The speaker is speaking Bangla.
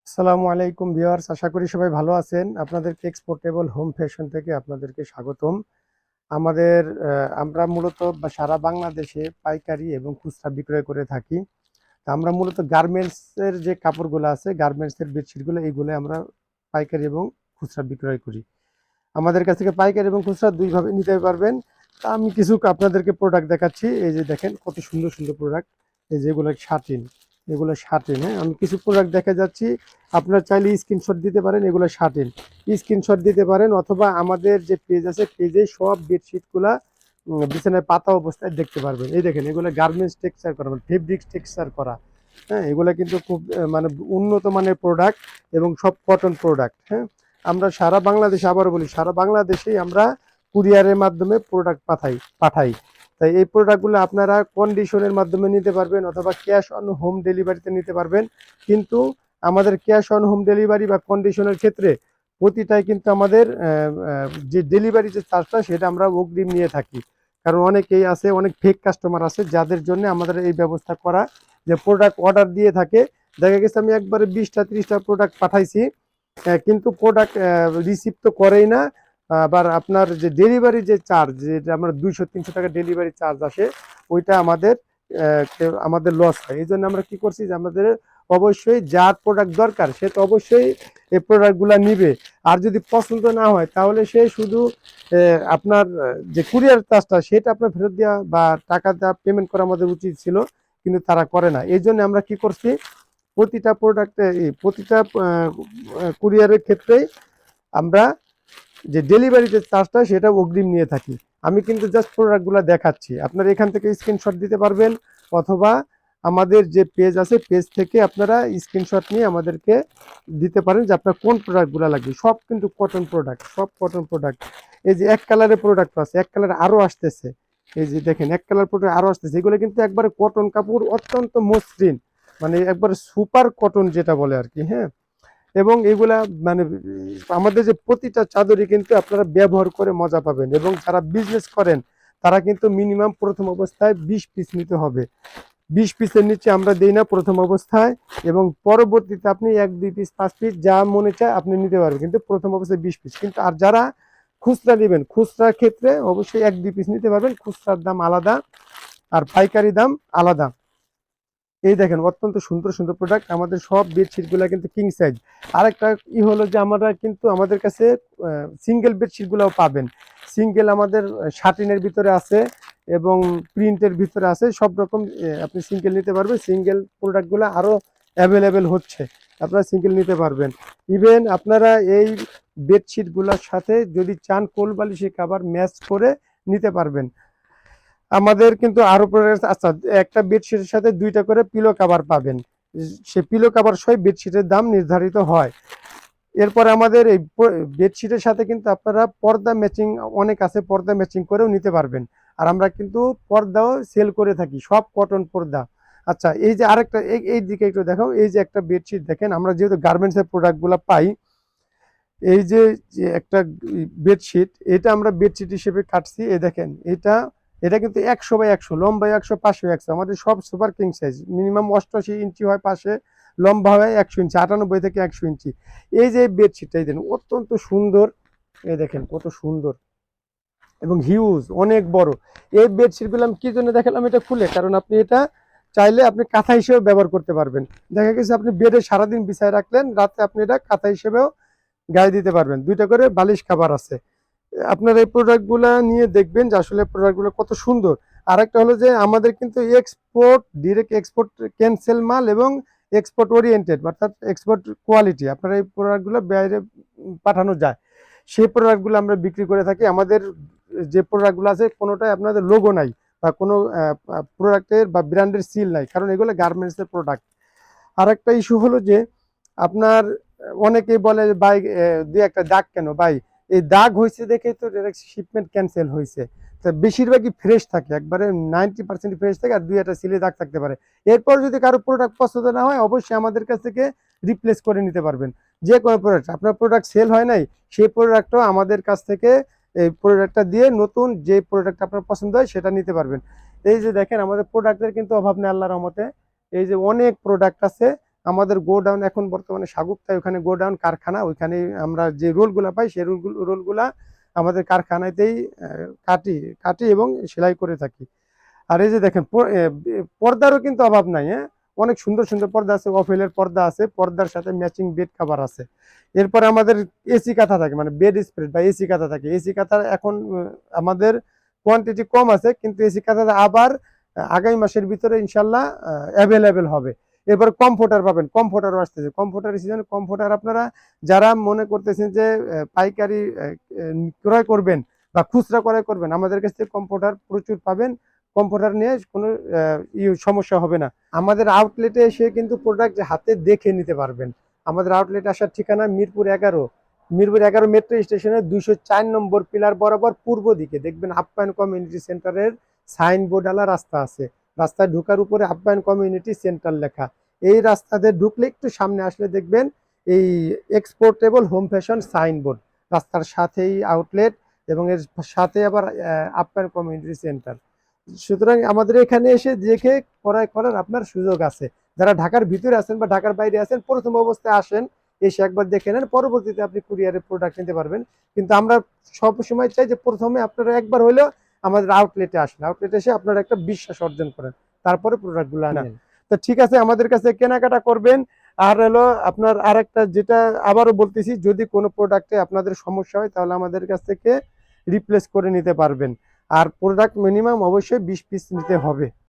আসসালামু আলাইকুম ভিউয়ার্স, আশা করি সবাই ভালো আছেন। আপনাদেরকে এক্সপোর্টেবল হোম ফ্যাশন থেকে আপনাদেরকে স্বাগতম। আমরা মূলত সারা বাংলাদেশে পাইকারি এবং খুচরা বিক্রয় করে থাকি। তা আমরা মূলত গার্মেন্টসের যে কাপড়গুলো আছে, গার্মেন্টসের বেডশিটগুলো এইগুলো আমরা পাইকারি এবং খুচরা বিক্রয় করি। আমাদের কাছ থেকে পাইকারি এবং খুচরা দুইভাবে নিতে পারবেন। তা আমি কিছু আপনাদেরকে প্রোডাক্ট দেখাচ্ছি। এই যে দেখেন কত সুন্দর সুন্দর প্রোডাক্ট। এই যেগুলো শার্টিন, এগুলো শার্টিন। হ্যাঁ, আমি কিছু প্রোডাক্ট দেখা যাচ্ছি। আপনারা চাইলে স্ক্রিনশট দিতে পারেন, এগুলো শার্টিন। স্ক্রিনশট দিতে পারেন অথবা আমাদের যে পেজ আছে পেজে সব বেডশিটগুলা বিছানায় পাতা অবস্থায় দেখতে পারবেন। এই দেখেন এগুলো গার্মেন্টস টেক্সচার করা, মানে ফেব্রিক্স টেক্সচার করা। হ্যাঁ, এগুলো কিন্তু খুব মানে উন্নত মানের প্রোডাক্ট এবং সব কটন প্রোডাক্ট। হ্যাঁ, আমরা সারা বাংলাদেশে, আবারও বলি, সারা বাংলাদেশেই আমরা কুরিয়ারের মাধ্যমে প্রোডাক্ট পাঠাই। তাই এই প্রোডাক্টগুলো আপনারা কন্ডিশনের মাধ্যমে নিতে পারবেন অথবা ক্যাশ অন হোম ডেলিভারিতে নিতে পারবেন। কিন্তু আমাদের ক্যাশ অন হোম ডেলিভারি বা কন্ডিশনের ক্ষেত্রে প্রতিটাই কিন্তু আমাদের যে ডেলিভারি যে চার্জটা সেটা আমরা অগ্রিম নিয়ে থাকি। কারণ অনেকেই আছে, অনেক ফেক কাস্টমার আছে যাদের জন্য আমাদের এই ব্যবস্থা করা, যে প্রোডাক্ট অর্ডার দিয়ে থাকে। দেখা গেছে আমি একবারে 20টা 30টা প্রোডাক্ট পাঠাইছি, কিন্তু প্রোডাক্ট রিসিভ তো করেই না। আবার আপনার যে ডেলিভারি যে চার্জ, যেটা আমরা 200-300 টাকা ডেলিভারি চার্জ আসে, ওইটা আমাদের লস হয়। এই জন্য আমরা কি করছি, যে আমাদের অবশ্যই যার প্রোডাক্ট দরকার সে তো অবশ্যই এই প্রোডাক্টগুলো নিবে। আর যদি পছন্দ না হয় তাহলে সে শুধু আপনার যে কুরিয়ার চার্জটা সেটা আপনার ফেরত দেওয়া বা টাকা দেওয়া পেমেন্ট করা আমাদের উচিত ছিল, কিন্তু তারা করে না। এই জন্য আমরা কি করছি, প্রতিটা প্রোডাক্টে প্রতিটা কুরিয়ারের ক্ষেত্রেই আমরা যে ডেলিভারি যে চার্জটা সেটা অগ্রিম নিয়ে থাকি। আমি কিন্তু জাস্ট প্রোডাক্টগুলো দেখাচ্ছি, আপনারা এখান থেকে স্ক্রিনশট দিতে পারবেন অথবা আমাদের যে পেজ আছে পেজ থেকে আপনারা স্ক্রিনশট নিয়ে আমাদেরকে দিতে পারেন যে আপনার কোন প্রোডাক্টগুলো লাগবে। সব কিন্তু কটন প্রোডাক্ট, সব কটন প্রোডাক্ট। এই যে এক কালারের প্রোডাক্ট আছে, এক কালার আরও আসতেছে। এই যে দেখেন এক কালার প্রোডাক্ট আরও আসতেছে। এগুলো কিন্তু একবারে কটন কাপড়, অত্যন্ত মসৃণ, মানে একবারে সুপার কটন যেটা বলে আর কি। হ্যাঁ, এবং এগুলা মানে আমাদের যে প্রতিটা চাদরই কিন্তু আপনারা ব্যবহার করে মজা পাবেন। এবং যারা বিজনেস করেন তারা কিন্তু মিনিমাম প্রথম অবস্থায় 20 পিস নিতে হবে। 20 পিসের নিচে আমরা দিই না প্রথম অবস্থায়, এবং পরবর্তীতে আপনি 1-2 পিস 5 পিস যা মনে চায় আপনি নিতে পারবেন, কিন্তু প্রথম অবস্থায় 20 পিস। কিন্তু আর যারা খুচরা নেবেন, খুচরার ক্ষেত্রে অবশ্যই 1-2 পিস নিতে পারবেন, খুচরার দাম আলাদা আর পাইকারি দাম আলাদা। এই দেখেন অত্যন্ত সুন্দর সুন্দর প্রোডাক্ট। আমাদের সব বেডশিটগুলো কিন্তু কিং সাইজ। আরেকটা হলো যে আমরা কিন্তু আমাদের কাছে সিঙ্গেল বেডশিটগুলোও পাবেন। সিঙ্গেল আমাদের শার্টিনের ভিতরে আছে এবং প্রিন্টের ভিতরে আছে, সব রকম আপনি সিঙ্গেল নিতে পারবেন। সিঙ্গেল প্রোডাক্টগুলো আরও অ্যাভেলেবেল হচ্ছে, আপনারা সিঙ্গেল নিতে পারবেন। ইভেন আপনারা এই বেডশিটগুলোর সাথে যদি চান কোল বালিশের কভার ম্যাচ করে নিতে পারবেন। আমাদের কিন্তু আরো প্রোডাক্ট, আচ্ছা, একটা বেডশিটের সাথে 2টা করে পিলো কভার পাবেন। সে পিলো কভার সহ বেডশিটের দাম নির্ধারিত হয়। এরপরে আমাদের এই বেডশিটের সাথে কিন্তু আপনারা পর্দা ম্যাচিং অনেক আছে, পর্দা ম্যাচিং করেও নিতে পারবেন। আর আমরা কিন্তু পর্দাও সেল করে থাকি, সব কটন পর্দা। আচ্ছা, এই যে আরেকটা, এই দিকে একটু দেখাও। এই যে একটা বেডশিট দেখেন, আমরা যেহেতু গার্মেন্টসের প্রোডাক্টগুলো পাই, এই যে যে একটা বেডশিট, এটা আমরা বেডশিট হিসেবে কাটছি। এই দেখেন এটা, এটা কিন্তু 100x100, লম্বায় 100, পাশে 100। আমাদের সব সুপার কিং সাইজ, মিনিমাম 88 ইঞ্চি হয় পাশে, লম্বা হয় 100 ইঞ্চি, 98 থেকে 100 ইঞ্চি। এই যে বেডশিটটা, এই দেখেন অত্যন্ত সুন্দর। এই দেখেন কত সুন্দর এবং হিউজ, অনেক বড়। এই বেডশিটগুলো আমি কি জন্য দেখালাম এটা খুলে, কারণ আপনি এটা চাইলে আপনি কাঁথা হিসেবে ব্যবহার করতে পারবেন। দেখা গেছে আপনি বেডে সারাদিন বিছায় রাখলেন, রাতে আপনি এটা কাঁথা হিসেবেও গায়ে দিতে পারবেন। 2টা করে বালিশ কভার আছে। আপনার এই প্রোডাক্টগুলো নিয়ে দেখবেন যে আসলে প্রোডাক্টগুলো কত সুন্দর। আরেকটা হলো যে আমাদের কিন্তু এক্সপোর্ট, ডিরেক্ট এক্সপোর্ট ক্যান্সেল মাল এবং এক্সপোর্ট ওরিয়েন্টেড, অর্থাৎ এক্সপোর্ট কোয়ালিটি। আপনার এই প্রোডাক্টগুলো বাইরে পাঠানো যায়, সেই প্রোডাক্টগুলো আমরা বিক্রি করে থাকি। আমাদের যে প্রোডাক্টগুলো আছে কোনোটাই আপনাদের লোগো নাই বা কোনো প্রোডাক্টের বা ব্র্যান্ডের সিল নাই, কারণ এগুলো গার্মেন্টসের প্রোডাক্ট। আরেকটা ইস্যু হলো যে আপনার অনেকেই বলে ভাই 2-একটা দাগ কেন ভাই, এই দাগ হয়েছে দেখেই তো শিপমেন্ট ক্যান্সেল হয়েছে। তো বেশিরভাগই ফ্রেশ থাকে, একবারে 90% ফ্রেশ থাকে, আর 2-একটা সিলে দাগ থাকতে পারে। এরপর যদি কারো প্রোডাক্ট পছন্দ না হয় অবশ্যই আমাদের কাছ থেকে রিপ্লেস করে নিতে পারবেন। যে কোনো প্রোডাক্ট, আপনার প্রোডাক্ট সেল হয় নাই, সেই প্রোডাক্টও আমাদের কাছ থেকে এই প্রোডাক্টটা দিয়ে নতুন যে প্রোডাক্ট আপনার পছন্দ হয় সেটা নিতে পারবেন। এই যে দেখেন আমাদের প্রোডাক্টের কিন্তু অভাব নেই আল্লাহর রহমতে। এই যে অনেক প্রোডাক্ট আছে, আমাদের গোডাউন এখন বর্তমানে সাগুপ্তায়, ওখানে গোডাউন কারখানা, ওইখানে আমরা যে রোলগুলা পাই সেই রোলগুলা আমাদের কারখানাতেই কাটি কাটি এবং সেলাই করে থাকি। আর এই যে দেখেন পর্দারও কিন্তু অভাব নাই, হ্যাঁ, অনেক সুন্দর সুন্দর পর্দা আছে, অফেলের পর্দা আছে, পর্দার সাথে ম্যাচিং বেড কভার আছে। এরপরে আমাদের এসি কাঁথা থাকে, মানে বেড স্প্রেড বা এসি কাঁথা থাকে। এসি কাঁথা এখন আমাদের কোয়ান্টিটি কম আছে, কিন্তু এসি কাঁথা আবার আগামী মাসের ভিতরে ইনশাল্লাহ অ্যাভেলেবেল হবে। এরপরে কমফোর্টার পাবেন, কমফোর্টারও আসতেছে, কমফোর্টার সিজন। কমফোর্টার আপনারা যারা মনে করতেছেন যে পাইকারি ক্রয় করবেন বা খুচরা ক্রয় করবেন, আমাদের কাছ থেকে কমফোর্টার প্রচুর পাবেন। কম্পিউটার নিয়ে কোনো সমস্যা হবে না। আমাদের আউটলেটে এসে কিন্তু প্রোডাক্ট হাতে দেখে নিতে পারবেন। আমাদের আউটলেট আসার ঠিকানা মিরপুর 11, মিরপুর 11 মেট্রো স্টেশনের 204 নম্বর পিলার বরাবর পূর্ব দিকে দেখবেন আপ্যায়ন কমিউনিটি সেন্টারের সাইনবোর্ড আলা রাস্তা আছে। রাস্তায় ঢোকার উপরে আপ্যায়ন কমিউনিটি সেন্টার লেখা। এই রাস্তাতে ঢুকলে একটু সামনে আসলে দেখবেন এই এক্সপোর্টেবল হোম ফ্যাশন সাইনবোর্ড, রাস্তার সাথেই আউটলেট এবং এর সাথে আবার আপ্যায়ন কমিউনিটি সেন্টার। সুতরাং আমাদের এখানে এসে দেখে ক্রয় করার আপনার সুযোগ আছে। যারা ঢাকার ভিতরে আছেন বা ঢাকার বাইরে আছেন, প্রথম অবস্থায় আসেন, এসে একবার দেখে নেন, পরবর্তীতে আপনি কুরিয়ারে প্রোডাক্ট নিতে পারবেন। কিন্তু আমরা সব সময় চাই যে প্রথমে আপনারা একবার হলেও আমাদের আউটলেটে আসেন, আউটলেটে এসে আপনারা একটা বিশ্বাস অর্জন করেন, তারপরে প্রোডাক্টগুলো আনেন। তো ঠিক আছে, আমাদের কাছে কেনাকাটা করবেন। আর হলো আপনার আরেকটা যেটা আবারও বলতেছি, যদি কোনো প্রোডাক্টে আপনাদের সমস্যা হয় তাহলে আমাদের কাছ থেকে রিপ্লেস করে নিতে পারবেন। আর প্রোডাক্ট মিনিমাম অবশ্যই 20 পিস নিতে হবে।